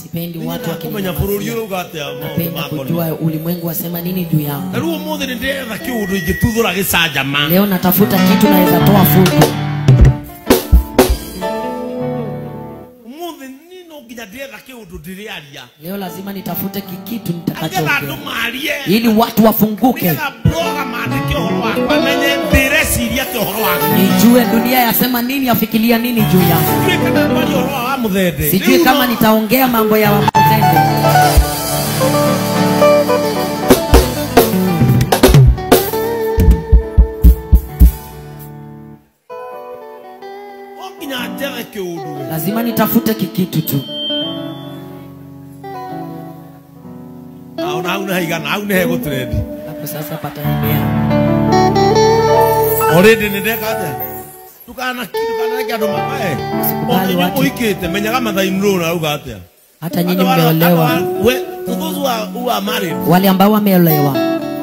Sipendi watu napenda kujua ulimwengu wasema nini juu yangu. Leo natafuta kitu naweza toa fujo. Leo lazima nitafute kitu nitakachoongea ili watu wafunguke, nijue dunia yasema nini, yafikiria nini juu yangu. Sijui kama nitaongea mambo ya wamutende. Lazima nitafute kitu tu. Hapo sasa pataendelea. Already nidekaje. Tukana kiado mamae. Oikete menya kama thainrona uga atia. Hata nyinyi mmeolewa. Those who are married. Wale ambao wameolewa.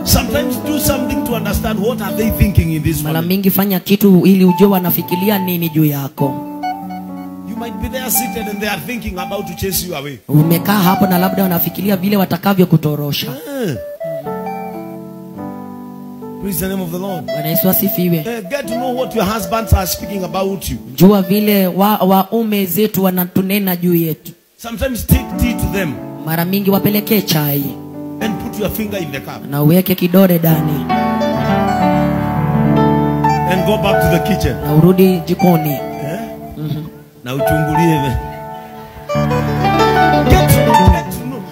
Sometimes do something to understand what are they thinking in this. Mara mingi fanya kitu ili ujue wanafikiria nini juu yako. You might be there seated and they are thinking about to chase you away. Umekaa hapo na labda wanafikiria vile watakavyo kutorosha. Praise the name of the Lord. Bwana Yesu asifiwe. Get to know what your husbands are speaking about you. Jua vile waume zetu wanatunena juu yetu. Sometimes take tea to them. Mara mingi wapelekee chai. And put your finger in the cup. Na uweke kidole ndani. And go back to the kitchen. Na urudi jikoni. Na uchungulie. Get to know.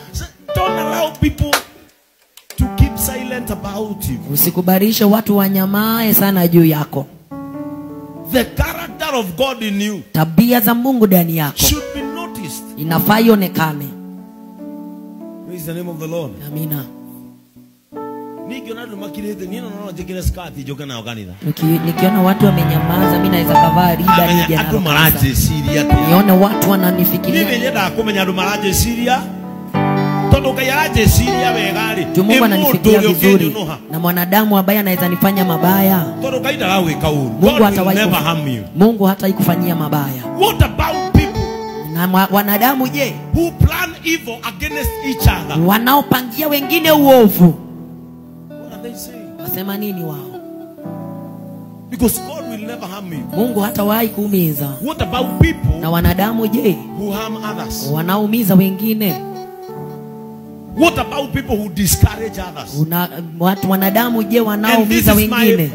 Don't allow people to keep silent about you. Usikubarishe watu wanyamae sana juu yako. The character of God in you, tabia za Mungu ndani yako, should be noticed. Inafaa ionekane. Praise the name of the Lord. Amina. Nikiona watu wamenyamaza, mimi naweza kavaa riba nije na nione watu wananifikiria. Mungu ananifikiria vizuri na mwanadamu ambaye anaweza nifanya mabaya, Mungu hataikufanyia mabaya. What about people na wanadamu je, who plan evil against each other? Wanaopangia wengine uovu. What are they saying? Wasema nini wao? Because God will never harm you. Mungu hatawahi kuumiza. What about people na wanadamu je, who harm others? Wanaumiza wengine. What about people who discourage others? Watu wanadamu je, wanaoumiza wengine?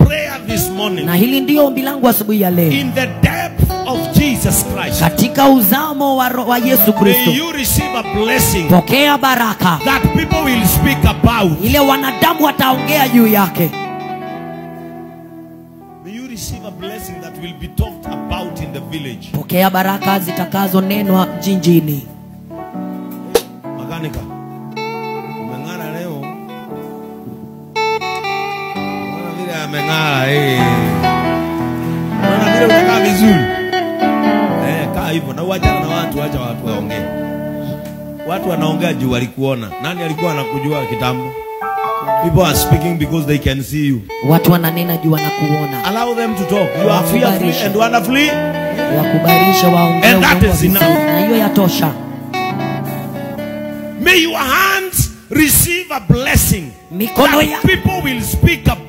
Na hili ndio ombi langu asubuhi ya leo. In the depth of Jesus Christ, katika uzamo wa Yesu Kristo, may you receive a blessing. Pokea baraka that people will speak about. Ile wanadamu wataongea juu yake. May you receive a blessing that will be talked about in the village. Pokea baraka zitakazo nenwa jinjini. Makanika. Mengara Wana vile utakaa vizuri. Kaa hivyo na uachana na watu, acha watu waongee. Watu wanaongea juu walikuona. Nani alikuwa anakujua kitambo? People are speaking because they can see you. Watu wananena juu wanakuona. Allow them to talk. You are fearfully and wonderfully. Wakubarisha waongee. And that is enough. Na hiyo yatosha. May your hands receive a blessing. Mikono ya people will speak about.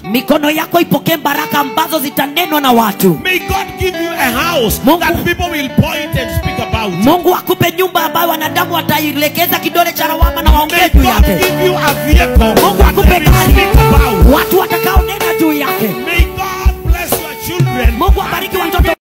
Mikono yako ipokee baraka ambazo zitanenwa na watu. May God give you a house that people will point and speak about. Mungu akupe nyumba ambayo wanadamu wataielekeza kidole cha lawama na waongee juu yake. May God give you a vehicle. Mungu akupe gari watu watakao nena juu yake. May God bless your children. Mungu abariki watoto